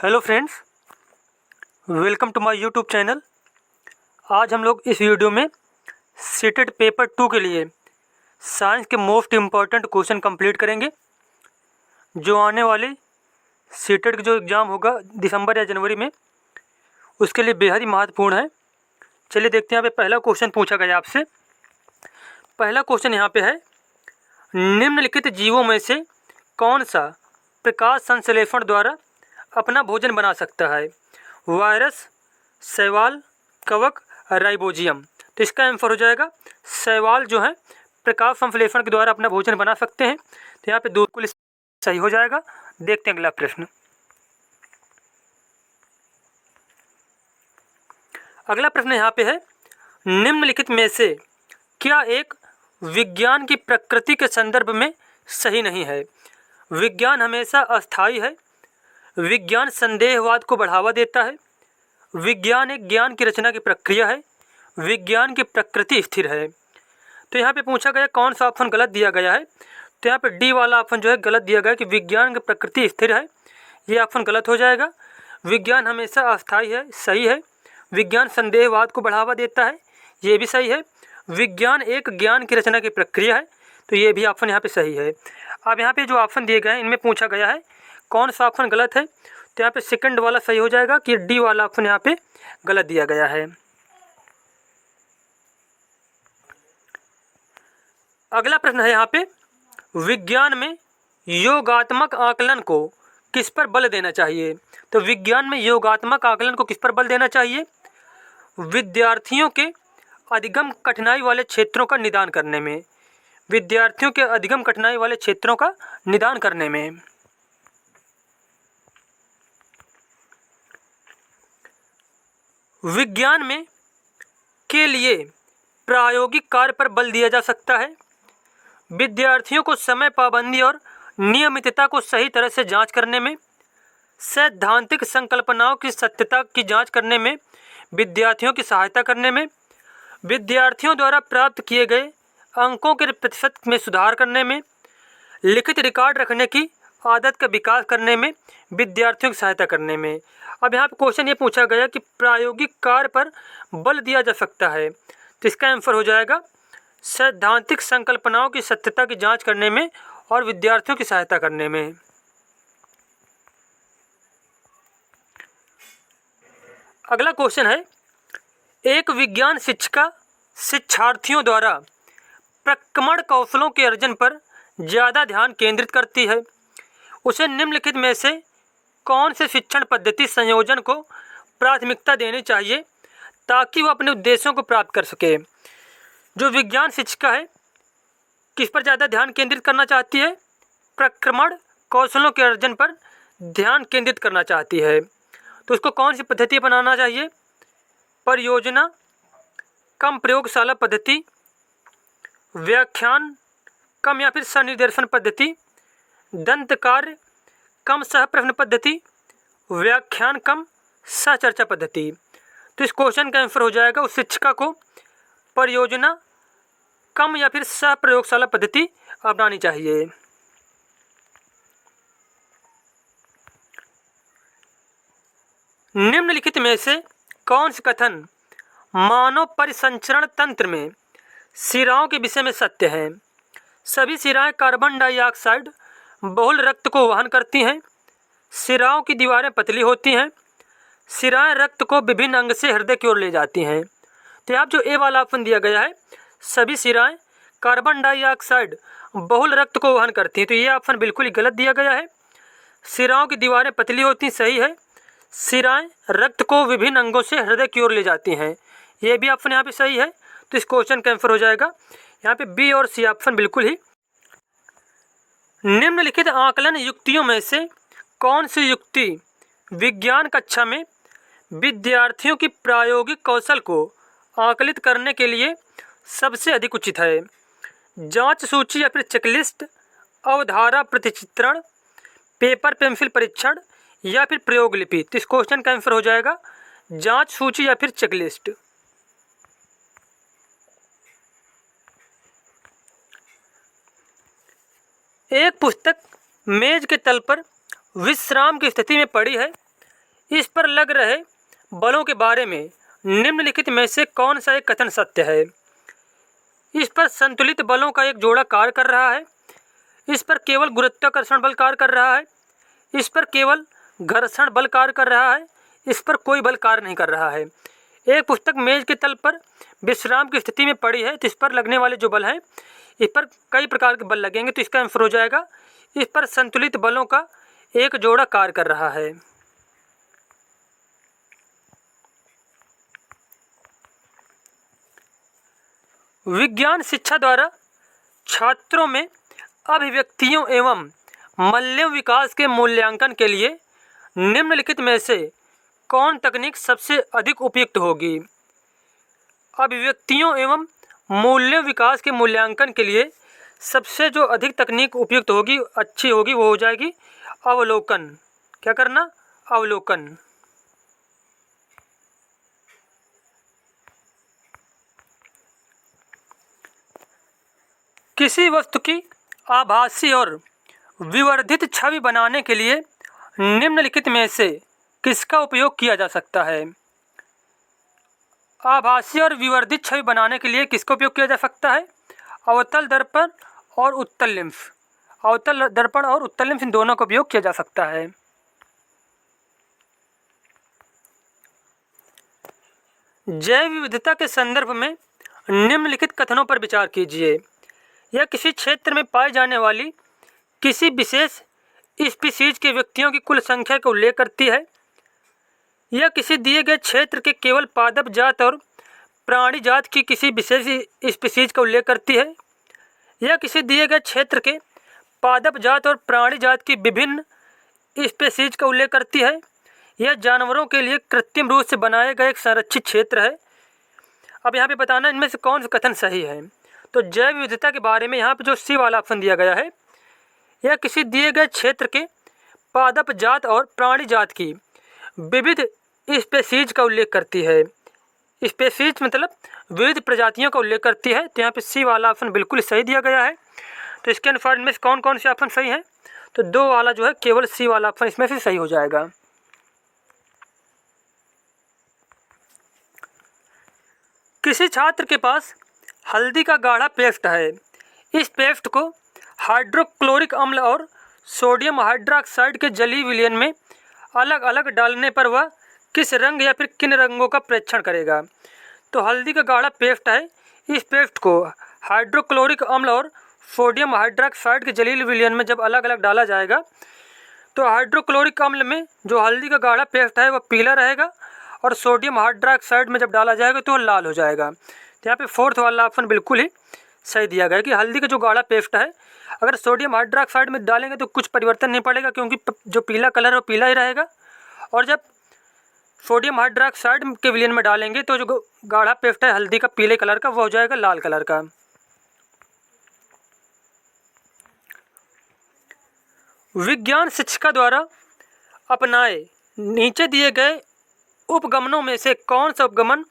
Hello friends, welcome to my YouTube channel. आज हम लोग इस वीडियो में सीटेट पेपर 2 के लिए साइंस के मोस्ट इम्पॉर्टेंट क्वेश्चन कंप्लीट करेंगे। जो आने वाले सीटेट का जो एग्ज़ाम होगा दिसंबर या जनवरी में, उसके लिए बेहद ही महत्वपूर्ण है। चलिए देखते हैं। यहाँ पे पहला क्वेश्चन पूछा गया आपसे। पहला क्वेश्चन यहाँ पे है, निम्नलिखित जीवों में से कौन सा प्रकाश संश्लेषण द्वारा अपना भोजन बना सकता है? वायरस, शैवाल, कवक, राइबोजियम। तो इसका आंसर हो जाएगा शैवाल जो है प्रकाश संश्लेषण के द्वारा अपना भोजन बना सकते हैं। तो यहाँ पे दो बिल्कुल सही हो जाएगा। देखते हैं अगला प्रश्न। अगला प्रश्न यहाँ पे है, निम्नलिखित में से क्या एक विज्ञान की प्रकृति के संदर्भ में सही नहीं है? विज्ञान हमेशा अस्थायी है। विज्ञान संदेहवाद को बढ़ावा देता है। विज्ञान एक ज्ञान की रचना की प्रक्रिया है। विज्ञान की प्रकृति स्थिर है। तो यहाँ पे पूछा गया कौन सा ऑप्शन गलत दिया गया है। तो यहाँ पे डी वाला ऑप्शन जो है गलत दिया गया है कि विज्ञान की प्रकृति स्थिर है। ये ऑप्शन गलत हो जाएगा। विज्ञान हमेशा अस्थायी है, सही है। विज्ञान संदेहवाद को बढ़ावा देता है, ये भी सही है। विज्ञान एक ज्ञान की रचना की प्रक्रिया है, तो ये भी ऑप्शन यहाँ पे सही है। अब यहाँ पे जो ऑप्शन दिए गए हैं इनमें पूछा गया है कौन सा ऑप्शन गलत है। तो यहाँ पे सेकंड वाला सही हो जाएगा कि डी वाला ऑप्शन यहाँ पे गलत दिया गया है। अगला प्रश्न है यहाँ पे, विज्ञान में योगात्मक आकलन को किस पर बल देना चाहिए? तो विज्ञान में योगात्मक आकलन को किस पर बल देना चाहिए? विद्यार्थियों के अधिगम कठिनाई वाले क्षेत्रों का निदान करने में। विद्यार्थियों के अधिगम कठिनाई वाले क्षेत्रों का निदान करने में। विज्ञान में के लिए प्रायोगिक कार्य पर बल दिया जा सकता है। विद्यार्थियों को समय पाबंदी और नियमितता को सही तरह से जांच करने में। सैद्धांतिक संकल्पनाओं की सत्यता की जांच करने में विद्यार्थियों की सहायता करने में। विद्यार्थियों द्वारा प्राप्त किए गए अंकों के प्रतिशत में सुधार करने में। लिखित रिकॉर्ड रखने की आदत का विकास करने में, विद्यार्थियों की सहायता करने में। अब यहाँ पे क्वेश्चन ये पूछा गया कि प्रायोगिक कार्य पर बल दिया जा सकता है, तो इसका आंसर हो जाएगा सैद्धांतिक संकल्पनाओं की सत्यता की जांच करने में और विद्यार्थियों की सहायता करने में। अगला क्वेश्चन है, एक विज्ञान शिक्षिका शिक्षार्थियों द्वारा प्रक्रमण कौशलों के अर्जन पर ज़्यादा ध्यान केंद्रित करती है। उसे निम्नलिखित में से कौन से शिक्षण पद्धति संयोजन को प्राथमिकता देनी चाहिए ताकि वह अपने उद्देश्यों को प्राप्त कर सके? जो विज्ञान शिक्षिका है किस पर ज़्यादा ध्यान केंद्रित करना चाहती है? प्रक्रमण कौशलों के अर्जन पर ध्यान केंद्रित करना चाहती है। तो उसको कौन सी पद्धति अपनाना चाहिए? परियोजना, कम प्रयोगशाला पद्धति, व्याख्यान कम या फिर स्वनिर्देशन पद्धति, दंत कार्य कम सह प्रश्न पद्धति, व्याख्यान कम सहचर्चा पद्धति। तो इस क्वेश्चन का आंसर हो जाएगा उस शिक्षिका को परियोजना कम या फिर सह प्रयोगशाला पद्धति अपनानी चाहिए। निम्नलिखित में से कौन से कथन मानव परिसंचरण तंत्र में शिराओं के विषय में सत्य है? सभी शिराएं कार्बन डाइऑक्साइड बहुल रक्त को वहन करती हैं। शिराओं की दीवारें पतली होती हैं। शिराएं रक्त को विभिन्न अंग से हृदय की ओर ले जाती हैं। तो आप जो ए वाला ऑप्शन दिया गया है, सभी शिराएं कार्बन डाइऑक्साइड बहुल रक्त को वहन करती हैं, तो ये ऑप्शन बिल्कुल ही गलत दिया गया है। शिराओं की दीवारें पतली होती सही है। शिराएं रक्त को विभिन्न अंगों से हृदय की ओर ले जाती हैं, ये भी ऑप्शन यहाँ पे सही है। तो इस क्वेश्चन का आंसर हो जाएगा यहाँ पे बी और सी ऑप्शन बिल्कुल ही। निम्नलिखित आकलन युक्तियों में से कौन सी युक्ति विज्ञान कक्षा में विद्यार्थियों की प्रायोगिक कौशल को आकलित करने के लिए सबसे अधिक उचित है? जांच सूची या फिर चेकलिस्ट, अवधारा प्रतिचित्रण, पेपर पेंसिल परीक्षण या फिर प्रयोग लिपि। तो इस क्वेश्चन का आंसर हो जाएगा जांच सूची या फिर चेकलिस्ट। एक पुस्तक मेज के तल पर विश्राम की स्थिति में पड़ी है। इस पर लग रहे बलों के बारे में निम्नलिखित में से कौन सा एक कथन सत्य है? इस पर संतुलित बलों का एक जोड़ा कार्य कर रहा है, इस पर केवल गुरुत्वाकर्षण बल कार्य कर रहा है, इस पर केवल घर्षण बल कार्य कर रहा है, इस पर कोई बल कार्य नहीं कर रहा है। एक पुस्तक मेज के तल पर विश्राम की स्थिति में पड़ी है, तो इस पर लगने वाले जो बल हैं, इस पर कई प्रकार के बल लगेंगे, तो इसका आंसर हो जाएगा इस पर संतुलित बलों का एक जोड़ा कार्य कर रहा है। विज्ञान शिक्षा द्वारा छात्रों में अभिव्यक्तियों एवं मूल्य विकास के मूल्यांकन के लिए निम्नलिखित में से कौन तकनीक सबसे अधिक उपयुक्त होगी? अभिव्यक्तियों एवं मूल्य विकास के मूल्यांकन के लिए सबसे जो अधिक तकनीक उपयुक्त होगी, अच्छी होगी, वो हो जाएगी अवलोकन। क्या करना? अवलोकन। किसी वस्तु की आभासी और विवर्धित छवि बनाने के लिए निम्नलिखित में से किसका उपयोग किया जा सकता है? आभासी और विवर्धित छवि बनाने के लिए किसका उपयोग किया जा सकता है? अवतल दर्पण और उत्तल लेंस। अवतल दर्पण और उत्तल लेंस, इन दोनों का उपयोग किया जा सकता है। जैव विविधता के संदर्भ में निम्नलिखित कथनों पर विचार कीजिए। यह किसी क्षेत्र में पाई जाने वाली किसी विशेष स्पीशीज के व्यक्तियों की कुल संख्या का उल्लेख करती है। यह किसी दिए गए क्षेत्र के केवल पादप जात और प्राणी जात की किसी विशेष स्पीशीज का उल्लेख करती है। यह किसी दिए गए क्षेत्र के पादप जात और प्राणी जात की विभिन्न स्पीशीज का उल्लेख करती है। यह जानवरों के लिए कृत्रिम रूप से बनाए गए एक संरक्षित क्षेत्र है। अब यहाँ पे बताना इनमें से कौन सा कथन सही है। तो जैव विविधता के बारे में यहाँ पे जो सी वाला ऑप्शन दिया गया है, यह किसी दिए गए क्षेत्र के पादप जात और प्राणी जात की विविध स्पीशीज का उल्लेख करती है। स्पीशीज मतलब विविध प्रजातियों का उल्लेख करती है। तो यहाँ पे सी वाला ऑप्शन बिल्कुल सही दिया गया है। तो इसके अनुसार इनमें से कौन कौन से ऑप्शन सही हैं? तो दो वाला जो है, केवल सी वाला ऑप्शन इसमें से सही हो जाएगा। किसी छात्र के पास हल्दी का गाढ़ा पेस्ट है। इस पेस्ट को हाइड्रोक्लोरिक अम्ल और सोडियम हाइड्रोक्साइड के जलीय विलयन में अलग अलग डालने पर वह किस रंग या फिर किन रंगों का परीक्षण करेगा? तो हल्दी का गाढ़ा पेस्ट है, इस पेस्ट को हाइड्रोक्लोरिक अम्ल और सोडियम हाइड्रोक्साइड के जलीय विलयन में जब अलग अलग डाला जाएगा, तो हाइड्रोक्लोरिक अम्ल में जो हल्दी का गाढ़ा पेस्ट है वह पीला रहेगा, और सोडियम हाइड्रोक्साइड में जब डाला जाएगा तो वह लाल हो जाएगा। तो यहाँ पे फोर्थ वाला ऑप्शन बिल्कुल ही सही दिया गया है कि हल्दी का जो गाढ़ा पेस्ट है, अगर सोडियम हाइड्रोक्साइड में डालेंगे तो कुछ परिवर्तन नहीं पड़ेगा, क्योंकि जो पीला कलर है वो पीला ही रहेगा, और जब सोडियम हाइड्रोक्साइड के विलयन में डालेंगे तो जो गाढ़ा पेस्ट है हल्दी का पीले कलर का, वो हो जाएगा लाल कलर का। विज्ञान शिक्षिका द्वारा अपनाए नीचे दिए गए उपगमनों में से कौन सा उपगमन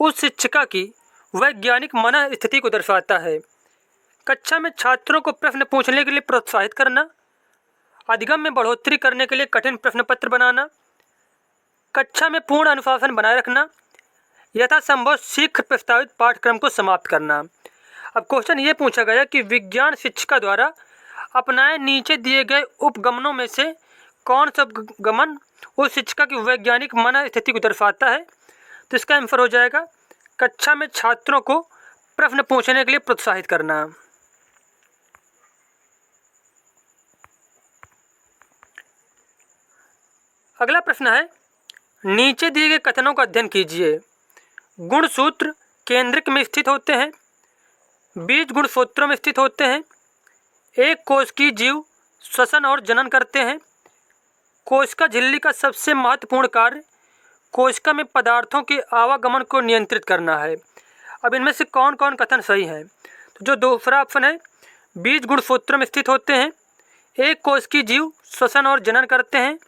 उस शिक्षिका की वैज्ञानिक मन स्थिति को दर्शाता है? कक्षा में छात्रों को प्रश्न पूछने के लिए प्रोत्साहित करना, अधिगम में बढ़ोतरी करने के लिए कठिन प्रश्न पत्र बनाना, कक्षा में पूर्ण अनुशासन बनाए रखना, यथासंभव शीघ्र प्रस्तावित पाठ्यक्रम को समाप्त करना। अब क्वेश्चन ये पूछा गया कि विज्ञान शिक्षिका द्वारा अपनाए नीचे दिए गए उपगमनों में से कौन सा उपगमन उस शिक्षिका की वैज्ञानिक मन स्थिति को दर्शाता है? तो इसका आंसर हो जाएगा कक्षा में छात्रों को प्रश्न पूछने के लिए प्रोत्साहित करना। अगला प्रश्न है, नीचे दिए गए कथनों का अध्ययन कीजिए। गुणसूत्र केंद्रक में स्थित होते हैं, बीज गुणसूत्रों में स्थित होते हैं, एक कोशिकीय जीव श्वसन और जनन करते हैं, कोशिका झिल्ली का सबसे महत्वपूर्ण कार्य कोशिका में पदार्थों के आवागमन को नियंत्रित करना है। अब इनमें से कौन कौन कथन सही है? तो जो दूसरा ऑप्शन है, बीज गुणसूत्रों में स्थित होते हैं, एक कोशिकीय जीव श्वसन और जनन करते हैं,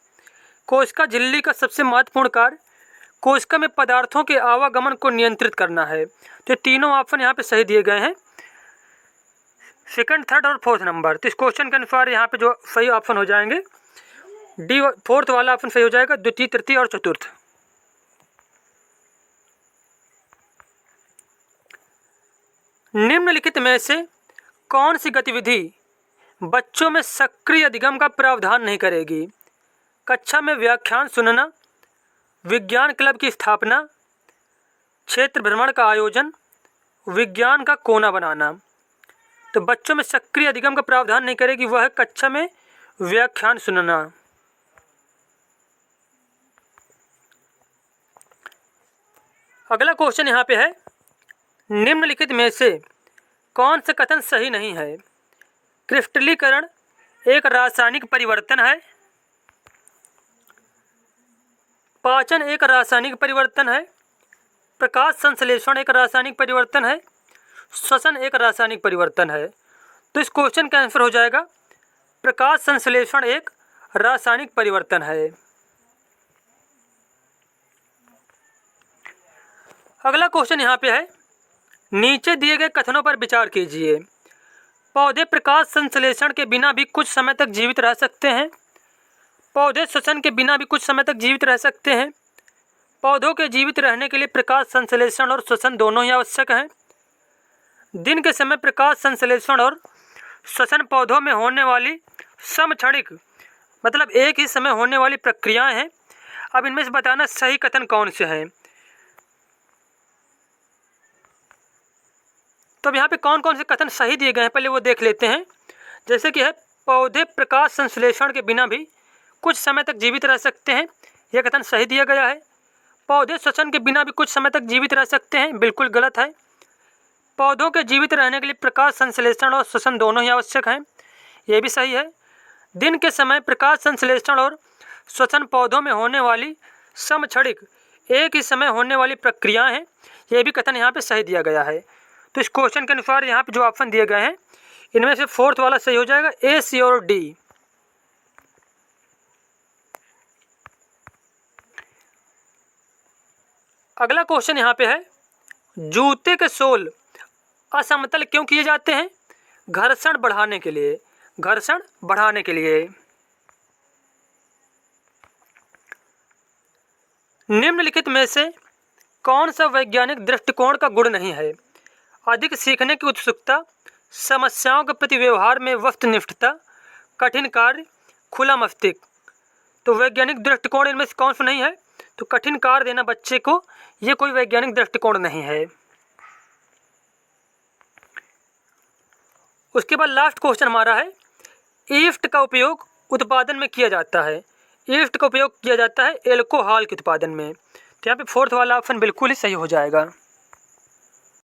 कोशिका झिल्ली का सबसे महत्वपूर्ण कार्य कोशिका में पदार्थों के आवागमन को नियंत्रित करना है। तो तीनों ऑप्शन यहाँ पे सही दिए गए हैं, सेकंड, थर्ड और फोर्थ नंबर। तो इस क्वेश्चन के अनुसार यहाँ पे जो सही ऑप्शन हो जाएंगे डी फोर्थ वाला ऑप्शन सही हो जाएगा, द्वितीय, तृतीय और चतुर्थ। निम्नलिखित में से कौन सी गतिविधि बच्चों में सक्रिय अधिगम का प्रावधान नहीं करेगी? कक्षा में व्याख्यान सुनना, विज्ञान क्लब की स्थापना, क्षेत्र भ्रमण का आयोजन, विज्ञान का कोना बनाना। तो बच्चों में सक्रिय अधिगम का प्रावधान नहीं करेगी, वह है कक्षा में व्याख्यान सुनना। अगला क्वेश्चन यहाँ पे है, निम्नलिखित में से कौन सा कथन सही नहीं है? क्रिस्टलीकरण एक रासायनिक परिवर्तन है, पाचन एक रासायनिक परिवर्तन है, प्रकाश संश्लेषण एक रासायनिक परिवर्तन है, श्वसन एक रासायनिक परिवर्तन है। तो इस क्वेश्चन का आंसर हो जाएगा प्रकाश संश्लेषण एक रासायनिक परिवर्तन है। अगला क्वेश्चन यहाँ पे है, नीचे दिए गए कथनों पर विचार कीजिए। पौधे प्रकाश संश्लेषण के बिना भी कुछ समय तक जीवित रह सकते हैं। पौधे श्वसन के बिना भी कुछ समय तक जीवित रह सकते हैं। पौधों के जीवित रहने के लिए प्रकाश संश्लेषण और श्वसन दोनों ही आवश्यक हैं। दिन के समय प्रकाश संश्लेषण और श्वसन पौधों में होने वाली समक्षणिक मतलब एक ही समय होने वाली प्रक्रियाएं हैं। अब इनमें से बताना सही कथन कौन से हैं। तो अब यहाँ पे कौन कौन से कथन सही दिए गए हैं पहले वो देख लेते हैं। जैसे कि है, पौधे प्रकाश संश्लेषण के बिना भी कुछ समय तक जीवित रह सकते हैं, यह कथन सही दिया गया है। पौधे श्वसन के बिना भी कुछ समय तक जीवित रह सकते हैं, बिल्कुल गलत है। पौधों के जीवित रहने के लिए प्रकाश संश्लेषण और श्वसन दोनों ही आवश्यक हैं, यह भी सही है। दिन के समय प्रकाश संश्लेषण और श्वसन पौधों में होने वाली समक्षणिक एक ही समय होने वाली प्रक्रियाएं हैं, यह भी कथन यहाँ पे सही दिया गया है। तो इस क्वेश्चन के अनुसार यहाँ पे जो ऑप्शन दिए गए हैं इनमें से फोर्थ वाला सही हो जाएगा, ए, सी और डी। अगला क्वेश्चन यहाँ पे है, जूते के सोल असमतल क्यों किए जाते हैं? घर्षण बढ़ाने के लिए, घर्षण बढ़ाने के लिए। निम्नलिखित में से कौन सा वैज्ञानिक दृष्टिकोण का गुण नहीं है? अधिक सीखने की उत्सुकता, समस्याओं के प्रति व्यवहार में वस्तुनिष्ठता, कठिन कार्य, खुला मस्तिष्क। तो वैज्ञानिक दृष्टिकोण इनमें से कौन सा नहीं है? तो कठिन कार्य देना बच्चे को, ये कोई वैज्ञानिक दृष्टिकोण नहीं है। उसके बाद लास्ट क्वेश्चन हमारा है, ईस्ट का उपयोग उत्पादन में किया जाता है। ईस्ट का उपयोग किया जाता है एल्कोहल के उत्पादन में। तो यहाँ पे फोर्थ वाला ऑप्शन बिल्कुल ही सही हो जाएगा।